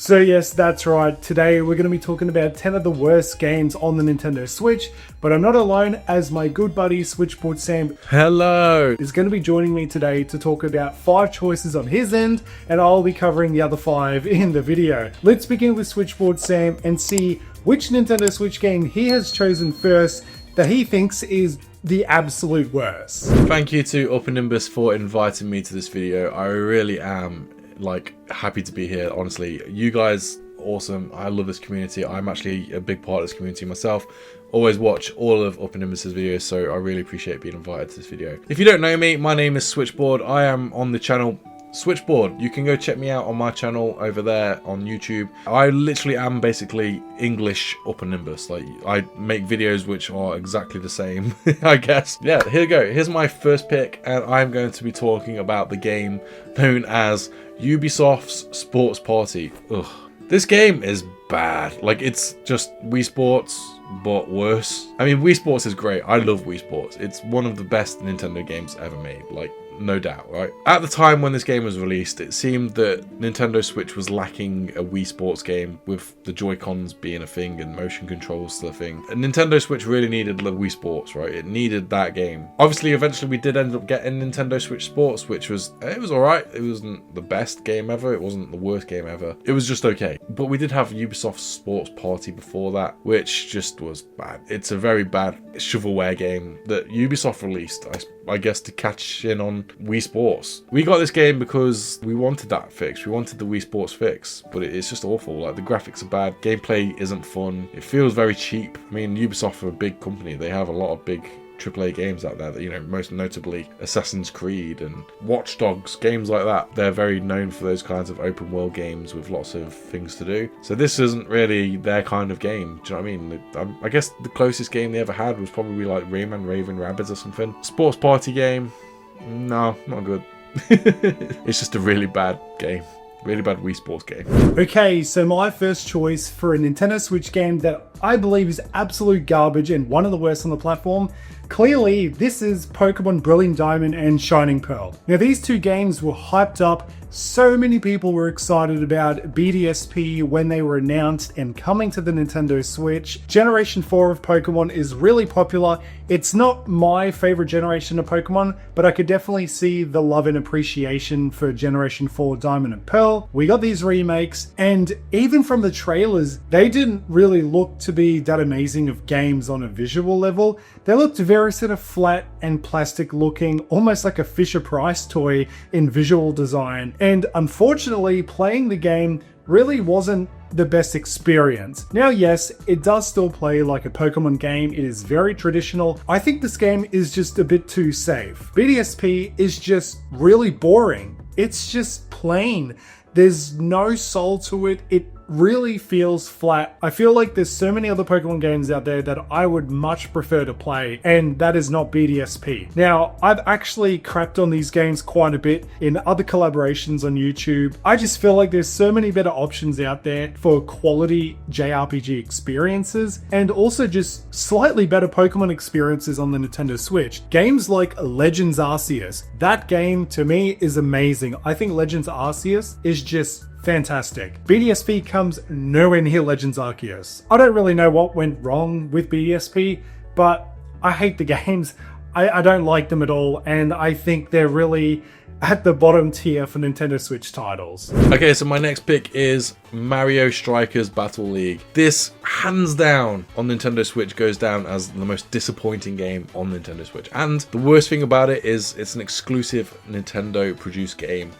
So yes, that's right. Today we're going to be talking about 10 of the worst games on the Nintendo Switch, but I'm not alone, as my good buddy Switchbored Sam Hello is going to be joining me today to talk about 5 choices on his end, and I'll be covering the other 5 in the video. Let's begin with Switchboard Sam and see which Nintendo Switch game he has chosen first that he thinks is the absolute worst. Thank you to Nimbus for inviting me to this video. I really am happy to be here. Honestly, you guys awesome. I love this community. I'm actually a big part of this community myself. Always watch all of Nimbus's videos, so I really appreciate being invited to this video. If you don't know me, my name is Switchboard. I am on the channel Switchboard. You can go check me out on my channel over there on YouTube. I literally am basically English Nimbus. I make videos which are exactly the same, I guess. Yeah, here we go. Here's my first pick, and I'm going to be talking about the game known as Ubisoft's Sports Party. Ugh. This game is bad. It's just Wii Sports, but worse. I mean, Wii Sports is great. I love Wii Sports. It's one of the best Nintendo games ever made. No doubt, right? At the time when this game was released, it seemed that Nintendo Switch was lacking a Wii Sports game, with the Joy-Cons being a thing and motion controls still a thing. And Nintendo Switch really needed the Wii Sports, right? It needed that game. Obviously, eventually we did end up getting Nintendo Switch Sports, which was alright. It wasn't the best game ever. It wasn't the worst game ever. It was just okay. But we did have Ubisoft's Sports Party before that, which just was bad. It's a very bad shovelware game that Ubisoft released, I guess, to catch in on Wii Sports. We got this game because we wanted that fix. We wanted the Wii Sports fix, but it's just awful. The graphics are bad, gameplay isn't fun, it feels very cheap. I mean, Ubisoft are a big company. They have a lot of big AAA games out there that, most notably Assassin's Creed and Watch Dogs, games like that. They're very known for those kinds of open world games with lots of things to do. So this isn't really their kind of game. Do you know what I mean? I guess the closest game they ever had was probably Rayman Raving Rabbids or something. Sports party game? No, not good. It's just a really bad game. Really bad Wii Sports game. Okay, so my first choice for a Nintendo Switch game that I believe is absolute garbage and one of the worst on the platform, clearly this is Pokemon Brilliant Diamond and Shining Pearl. Now, these two games were hyped up. So many people were excited about BDSP when they were announced and coming to the Nintendo Switch. Generation 4 of Pokemon is really popular. It's not my favorite generation of Pokemon, but I could definitely see the love and appreciation for Generation 4 Diamond and Pearl. We got these remakes, and even from the trailers, they didn't really look to be that amazing of games on a visual level. They looked very sort of flat and plastic looking, almost like a Fisher-Price toy in visual design. And unfortunately, playing the game really wasn't the best experience. Now, yes, it does still play like a Pokemon game. It is very traditional. I think this game is just a bit too safe. BDSP is just really boring. It's just plain. There's no soul to it. It really feels flat. I feel like there's so many other Pokemon games out there that I would much prefer to play, and that is not BDSP. Now, I've actually crapped on these games quite a bit in other collaborations on YouTube. I just feel like there's so many better options out there for quality JRPG experiences, and also just slightly better Pokemon experiences on the Nintendo Switch. Games like Legends Arceus, that game to me is amazing. I think Legends Arceus is just fantastic. BDSP comes nowhere near Legends Arceus. I don't really know what went wrong with BDSP, but I hate the games. I don't like them at all, and I think they're really at the bottom tier for Nintendo Switch titles. Okay, so my next pick is Mario Strikers Battle League. This, hands down, on Nintendo Switch goes down as the most disappointing game on Nintendo Switch. And the worst thing about it is it's an exclusive Nintendo produced game.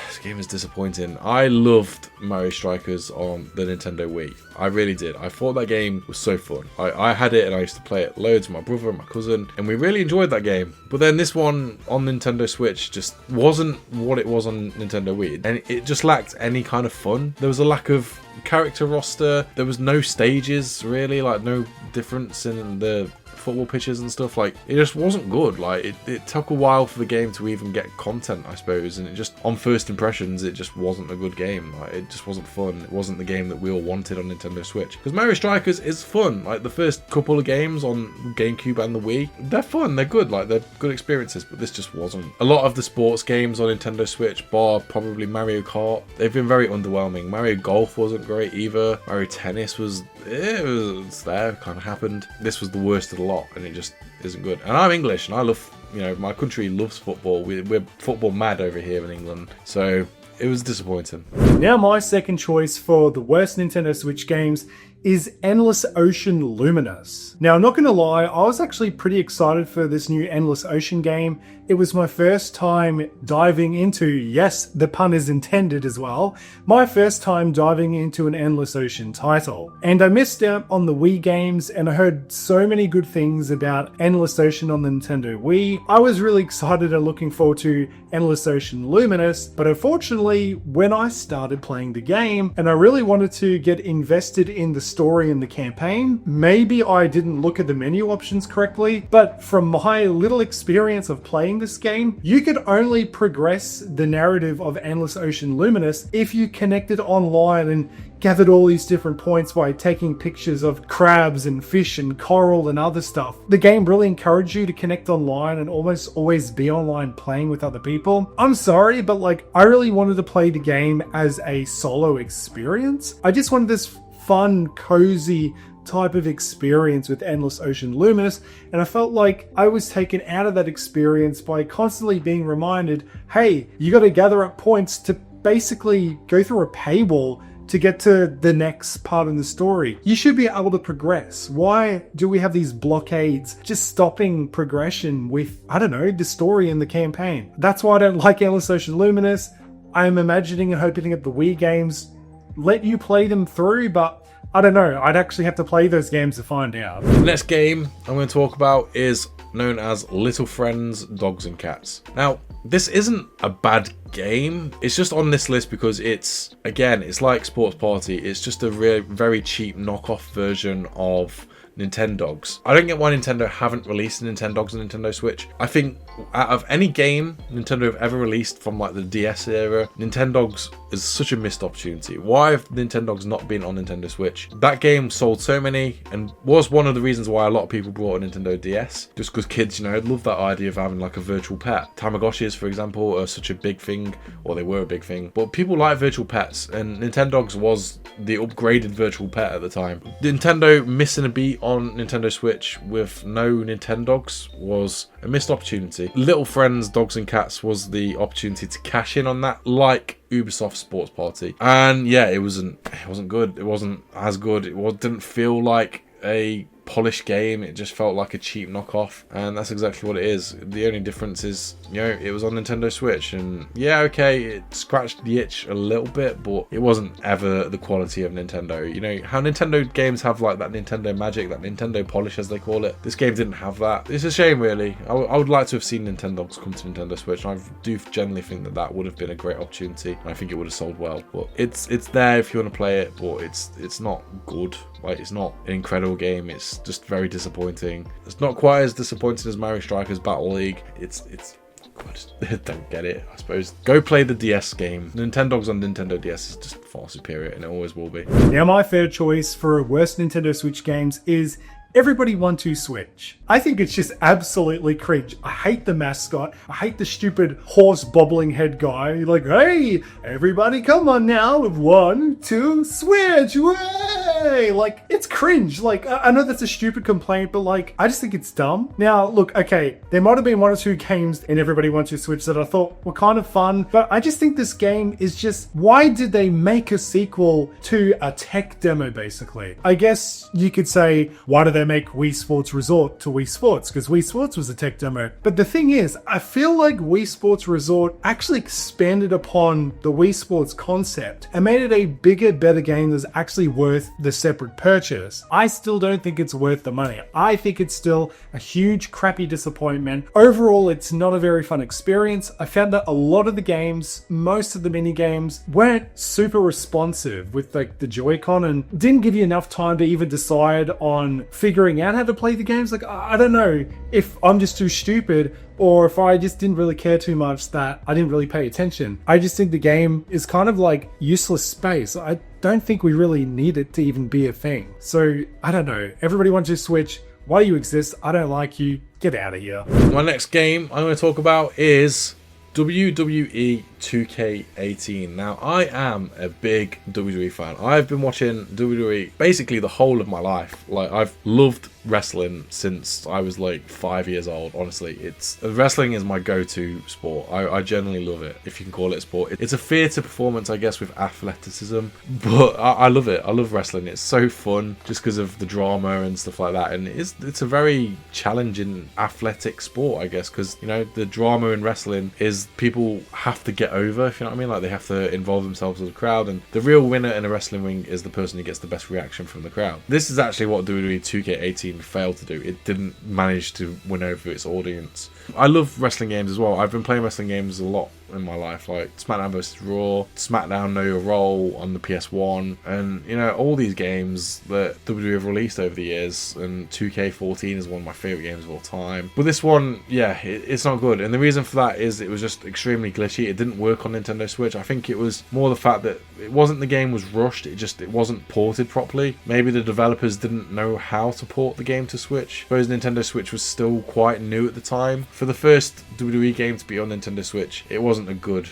This game is disappointing. I loved Mario Strikers on the Nintendo Wii. I really did. I thought that game was so fun. I had it and I used to play it loads with my brother and my cousin, and we really enjoyed that game. But then this one on Nintendo Switch just wasn't what it was on Nintendo Wii, and it just lacked any kind of fun. There was a lack of character roster. There was no stages really, no difference in the football pitches and stuff. Like, it just wasn't good. Like, it took a while for the game to even get content, I suppose, and it just, on first impressions, it just wasn't a good game. Like, it just wasn't fun. It wasn't the game that we all wanted on Nintendo Switch. Because Mario Strikers is fun. Like, the first couple of games on GameCube and the Wii, they're fun, they're good, like, they're good experiences, but this just wasn't. A lot of the sports games on Nintendo Switch, bar probably Mario Kart, they've been very underwhelming. Mario Golf wasn't great either. Mario Tennis was there, kind of happened. This was the worst of the lot, and it just isn't good. And I'm English, and I love, you know, my country loves football. We're football mad over here in England, so it was disappointing. Now my second choice for the worst Nintendo Switch games is Endless Ocean Luminous. Now, I'm not gonna lie, I was actually pretty excited for this new Endless Ocean game. It was my first time diving into, yes, the pun is intended as well, my first time diving into an Endless Ocean title. And I missed out on the Wii games, and I heard so many good things about Endless Ocean on the Nintendo Wii. I was really excited and looking forward to Endless Ocean Luminous, but unfortunately, when I started playing the game, and I really wanted to get invested in the story and the campaign, maybe I didn't look at the menu options correctly, but from my little experience of playing this game, you could only progress the narrative of Endless Ocean Luminous if you connected online and gathered all these different points by taking pictures of crabs and fish and coral and other stuff. The game really encouraged you to connect online and almost always be online playing with other people. I'm sorry, but like, I really wanted to play the game as a solo experience. I just wanted this fun, cozy type of experience with Endless Ocean Luminous, and I felt like I was taken out of that experience by constantly being reminded, hey, you got to gather up points to basically go through a paywall to get to the next part in the story. You should be able to progress. Why do we have these blockades just stopping progression with, I don't know, the story and the campaign? That's why I don't like Endless Ocean Luminous. I'm imagining and hoping that the Wii games let you play them through, but I don't know, I'd actually have to play those games to find out. The next game I'm going to talk about is known as Little Friends, Dogs and Cats. Now, this isn't a bad game. It's just on this list because it's, again, it's like Sports Party. It's just a very cheap knockoff version of Nintendogs. I don't get why Nintendo haven't released Nintendogs on Nintendo Switch. I think out of any game Nintendo have ever released from like the DS era, Nintendogs is such a missed opportunity. Why have Nintendogs not been on Nintendo Switch? That game sold so many and was one of the reasons why a lot of people bought a Nintendo DS. Just because kids, you know, love that idea of having like a virtual pet. Tamagotchis, for example, are such a big thing, or they were a big thing. But people like virtual pets, and Nintendogs was the upgraded virtual pet at the time. Nintendo missing a beat on Nintendo Switch with no Nintendogs was a missed opportunity. Little Friends, Dogs and Cats was the opportunity to cash in on that, like Ubisoft Sports Party. And yeah, it wasn't good. It wasn't as good. It didn't feel like a polished game. It just felt like a cheap knockoff, and that's exactly what it is. The only difference is, you know, it was on Nintendo Switch, and yeah, okay, it scratched the itch a little bit, but it wasn't ever the quality of Nintendo. You know how Nintendo games have like that Nintendo magic, that Nintendo polish as they call it. This game didn't have that. It's a shame, really. I would like to have seen Nintendogs come to Nintendo Switch, and I do generally think that that would have been a great opportunity. I think it would have sold well, but it's there if you want to play it, but it's not good. Like, it's not an incredible game. It's just very disappointing. It's not quite as disappointing as Mario Strikers Battle League. It's I just don't get it, I suppose. Go play the DS game. Nintendogs on Nintendo DS is just far superior, and it always will be. Now, my fair choice for worst Nintendo Switch games is Everybody Want to Switch. I think it's just absolutely cringe. I hate the mascot. I hate the stupid horse bobbling head guy. You're like, hey, everybody come on now. 1, 2, Switch. Way! Like, it's cringe. Like, I know that's a stupid complaint, but like, I just think it's dumb. Now, look, okay, there might have been 1 or 2 games in Everybody Want to Switch that I thought were kind of fun, but I just think this game is just, why did they make a sequel to a tech demo, basically? I guess you could say, why do they make Wii Sports Resort to Wii Sports? Because Wii Sports was a tech demo. But the thing is, I feel like Wii Sports Resort actually expanded upon the Wii Sports concept and made it a bigger, better game that's actually worth the separate purchase. I still don't think it's worth the money. I think it's still a huge crappy disappointment. Overall, it's not a very fun experience. I found that a lot of the games, most of the mini games, weren't super responsive with like the Joy-Con and didn't give you enough time to even decide on figuring out how to play the games. Like, I don't know if I'm just too stupid or if I just didn't really care too much that I didn't really pay attention. I just think the game is kind of like useless space. I don't think we really need it to even be a thing. So, I don't know. Everybody wants your Switch. Why do you exist? I don't like you. Get out of here. My next game I'm going to talk about is WWE 2K18. Now, I am a big WWE fan. I've been watching WWE basically the whole of my life. Like, I've loved wrestling since I was like 5 years old. Honestly, wrestling is my go-to sport. I generally love it, if you can call it a sport. It's a theatre performance, I guess, with athleticism, but I love it. I love wrestling. It's so fun just because of the drama and stuff like that, and it's a very challenging athletic sport, I guess, because, you know, the drama in wrestling is people have to get over, if you know what I mean. Like, they have to involve themselves with the crowd, and the real winner in a wrestling ring is the person who gets the best reaction from the crowd. This is actually what WWE 2K18 failed to do. It didn't manage to win over its audience. I love wrestling games as well. I've been playing wrestling games a lot in my life, like SmackDown vs Raw, SmackDown Know Your Role on the PS1, and, you know, all these games that WWE have released over the years, and 2K14 is one of my favourite games of all time. But this one, yeah, it's not good, and the reason for that is it was just extremely glitchy. It didn't work on Nintendo Switch. I think it was more the fact that it wasn't the game was rushed, it wasn't ported properly. Maybe the developers didn't know how to port the game to Switch. Whereas Nintendo Switch was still quite new at the time. For the first WWE game to be on Nintendo Switch, it wasn't a good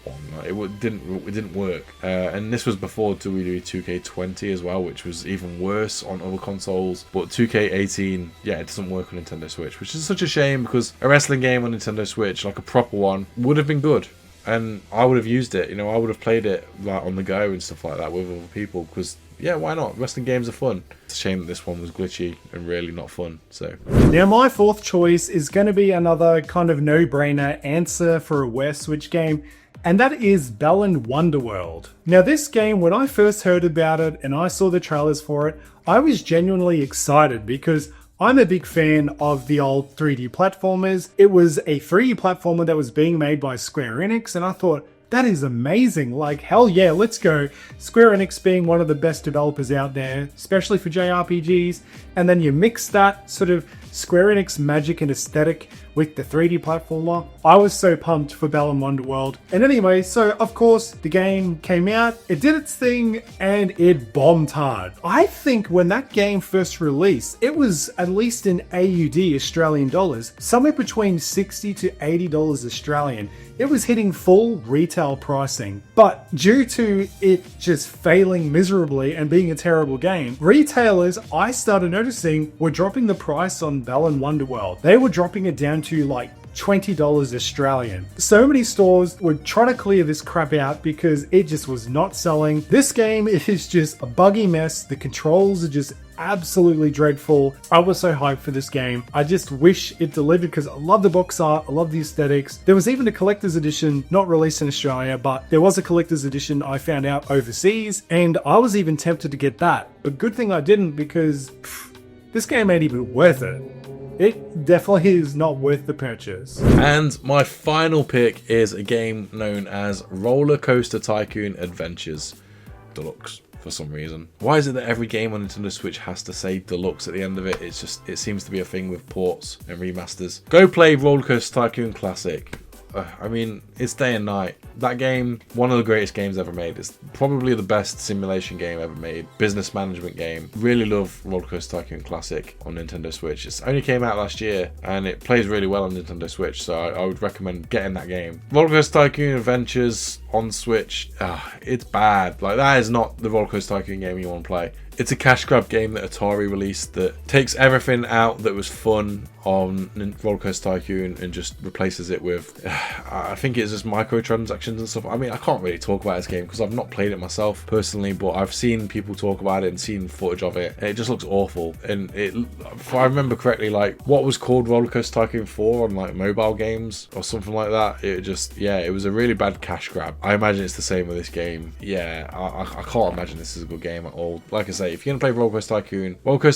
one. It didn't work, and this was before WWE 2K20 as well, which was even worse on other consoles. But 2K18, yeah, it doesn't work on Nintendo Switch, which is such a shame, because a wrestling game on Nintendo Switch, like a proper one, would have been good, and I would have used it. You know, I would have played it like on the go and stuff like that with other people, because, yeah, why not? Wrestling games are fun. It's a shame that this one was glitchy and really not fun. So now my fourth choice is going to be another kind of no-brainer answer for a West Switch game, and that is Balan Wonderworld. Now this game, when I first heard about it and I saw the trailers for it, I was genuinely excited because I'm a big fan of the old 3D platformers. It was a 3D platformer that was being made by Square Enix, and I thought, that is amazing. Like, hell yeah, let's go. Square Enix being one of the best developers out there, especially for JRPGs. And then you mix that sort of Square Enix magic and aesthetic with the 3D platformer. I was so pumped for Balan Wonderworld. And anyway, so of course the game came out, it did its thing, and it bombed hard. I think when that game first released, it was, at least in AUD, Australian dollars, somewhere between $60 to $80 Australian. It was hitting full retail pricing. But due to it just failing miserably and being a terrible game, retailers, I started noticing, were dropping the price on Balan Wonderworld. They were dropping it down to like $20 Australian. So many stores were trying to clear this crap out because it just was not selling. This game is just a buggy mess. The controls are just absolutely dreadful. I was so hyped for this game. I just wish it delivered because I love the box art, I love the aesthetics. There was even a collector's edition, not released in Australia, but there was a collector's edition I found out overseas, and I was even tempted to get that. But good thing I didn't, because this game ain't even worth it. It definitely is not worth the purchase. And my final pick is a game known as Roller Coaster Tycoon Adventures Deluxe. For some reason, why is it that every game on Nintendo Switch has to say deluxe at the end of it? It's just, it seems to be a thing with ports and remasters. Go play Roller Coaster Tycoon Classic. I mean, it's day and night. That game, one of the greatest games ever made. It's probably the best simulation game ever made. Business management game. Really love Roller Coaster Tycoon Classic on Nintendo Switch. It only came out last year and it plays really well on Nintendo Switch, so I would recommend getting that game. Roller Coaster Tycoon Adventures on Switch, it's bad. Like, that is not the Roller Coaster Tycoon game you want to play. It's a cash grab game that Atari released that takes everything out that was fun on Roller Coaster Tycoon and just replaces it with I think it's just microtransactions and stuff. I mean, I can't really talk about this game because I've not played it myself personally, but I've seen people talk about it and seen footage of it. It just looks awful. And if I remember correctly, like what was called Roller Coaster Tycoon 4 on like mobile games or something like that, it just, yeah, it was a really bad cash grab. I imagine it's the same with this game. Yeah, I can't imagine this is a good game at all. Like I say, if you're gonna play Roller Coaster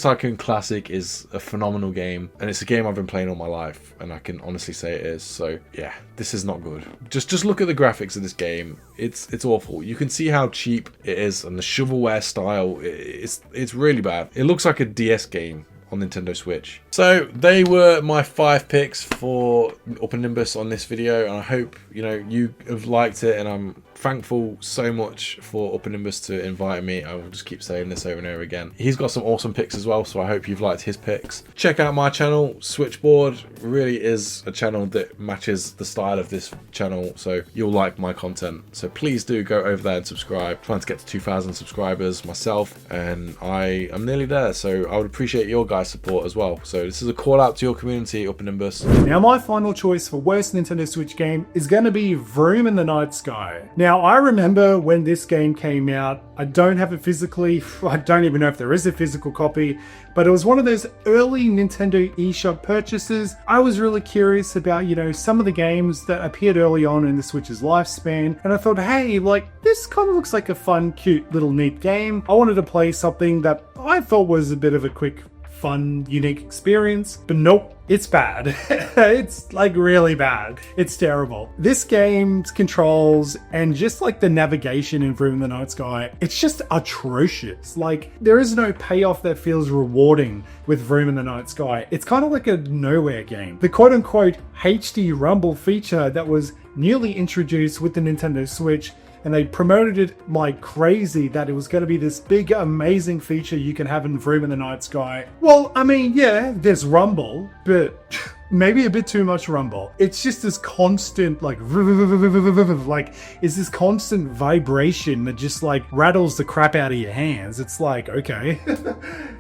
Tycoon Classic is a phenomenal game, and it's a game I've been playing all my life, and I can honestly say it is. So yeah, this is not good. Just look at the graphics of this game. It's awful. You can see how cheap it is, and the shovelware style, it's really bad. It looks like a DS game on Nintendo Switch. So they were my 5 picks for Upper Nimbus on this video, and I hope you have liked it, and I'm thankful so much for Upper Nimbus to invite me. I will just keep saying this over and over again. He's got some awesome picks as well, so I hope you've liked his picks. Check out my channel. Switchbored really is a channel that matches the style of this channel, so you'll like my content. So please do go over there and subscribe. I'm trying to get to 2,000 subscribers myself, and I am nearly there, so I would appreciate your guys' support as well. So this is a call out to your community, Upper Nimbus. Now my final choice for worst Nintendo Switch game is going to be Vroom in the Night Sky. Now I remember when this game came out, I don't have it physically, I don't even know if there is a physical copy, but it was one of those early Nintendo eShop purchases. I was really curious about, some of the games that appeared early on in the Switch's lifespan, and I thought, hey, like, this kind of looks like a fun, cute, little neat game. I wanted to play something that I thought was a bit of a quick, fun, unique experience, but nope. It's bad. It's like really bad. It's terrible. This game's controls and just like the navigation in Vroom in the Night Sky, it's just atrocious. Like there is no payoff that feels rewarding with Vroom in the Night Sky. It's kind of like a nowhere game. The quote unquote HD rumble feature that was newly introduced with the Nintendo Switch, and they promoted it like crazy that it was going to be this big, amazing feature you can have in Vroom in the Night Sky. Well, I mean, yeah, there's rumble, but maybe a bit too much rumble. It's just this constant, like it's this constant vibration that just like rattles the crap out of your hands. It's like, okay.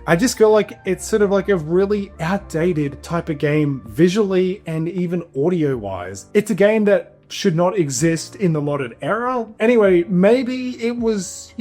I just feel like it's sort of like a really outdated type of game visually and even audio-wise. It's a game that should not exist in the modded era. Anyway, maybe it was,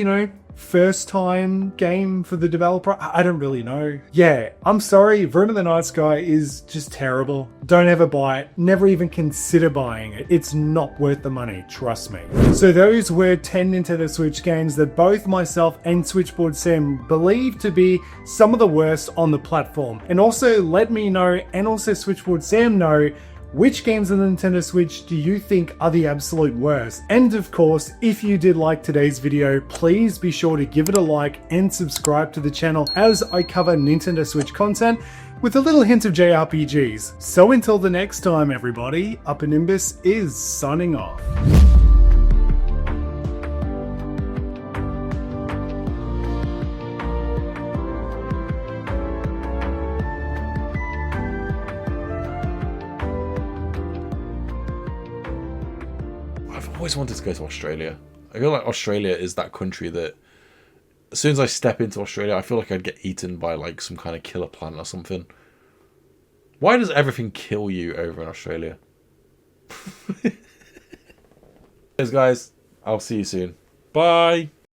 first time game for the developer. I don't really know. Yeah, I'm sorry. Vroom in the Night Sky is just terrible. Don't ever buy it. Never even consider buying it. It's not worth the money. Trust me. So those were 10 Nintendo Switch games that both myself and Switchboard Sam believe to be some of the worst on the platform. And also let me know, and also Switchboard Sam know, which games on the Nintendo Switch do you think are the absolute worst? And of course, if you did like today's video, please be sure to give it a like and subscribe to the channel as I cover Nintendo Switch content with a little hint of JRPGs. So until the next time, everybody, Upper Nimbus is signing off. I've always wanted to go to Australia. I feel like Australia is that country that as soon as I step into Australia, I feel like I'd get eaten by like some kind of killer plant or something. Why does everything kill you over in Australia? Cheers guys, I'll see you soon. Bye.